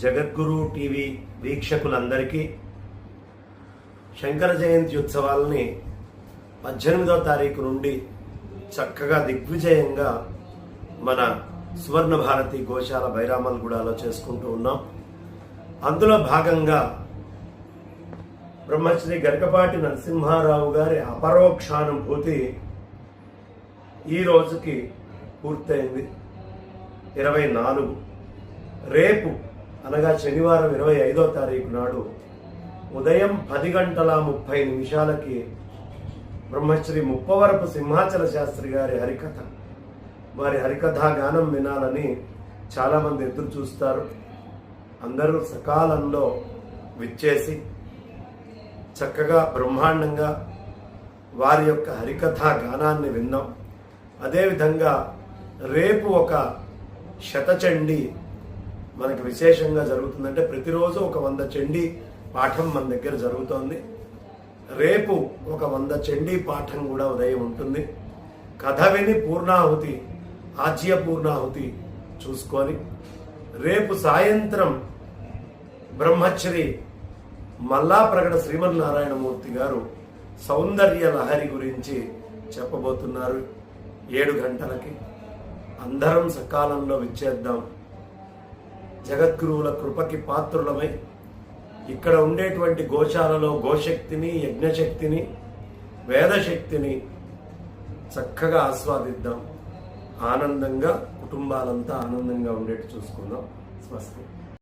జగద్గురు TV వీక్షకులందరికీ శంకర జయంతి ఉత్సవాలని 18వ తారీఖు నుండి చక్కగా దిగ్విజయంగా మన సువర్ణ భారతి గోశాల బైరామల్గూడలో చేసుకుంటూ ఉన్నాం. అందులో భాగంగా బ్రహ్మశ్రీ గరికపాటి నరసింహారావు గారి అపరోక్షానుభూతి ఈ రోజుకి పూర్తయింది. 24 రేపు అనగా శనివారం 25వ తారీఖు నాడు ఉదయం 10:30 బ్రహ్మశ్రీ ముప్పవరపు సింహాచల శాస్త్రి గారి హరికథ, వారి హరికథా గానం వినాలని చాలామంది ఎదురు చూస్తారు. అందరూ సకాలంలో విచ్చేసి చక్కగా బ్రహ్మాండంగా వారి యొక్క హరికథా గానాన్ని విన్నాం. అదేవిధంగా రేపు ఒక శతచండీ మనకు విశేషంగా జరుగుతుందంటే ప్రతిరోజు ఒక 100 చండీ పాఠం మన దగ్గర జరుగుతోంది. రేపు ఒక 100 చండీ పాఠం కూడా ఉదయం ఉంటుంది. కథ విని పూర్ణాహుతి, ఆజ్య పూర్ణాహుతి చూసుకొని రేపు సాయంత్రం బ్రహ్మశ్రీ మల్లాప్రగడ శ్రీమన్నారాయణమూర్తి గారు సౌందర్య లహరి గురించి చెప్పబోతున్నారు 7 గంటలకి. అందరం సకాలంలో విచ్చేద్దాం. జగద్గురువుల కృపకి పాత్రులమై ఇక్కడ ఉండేటువంటి గోశాలలో గోశక్తిని, యజ్ఞశక్తిని, వేదశక్తిని చక్కగా ఆస్వాదిద్దాం. ఆనందంగా కుటుంబాలంతా ఆనందంగా ఉండేట్టు చూసుకుందాం. స్వస్తి.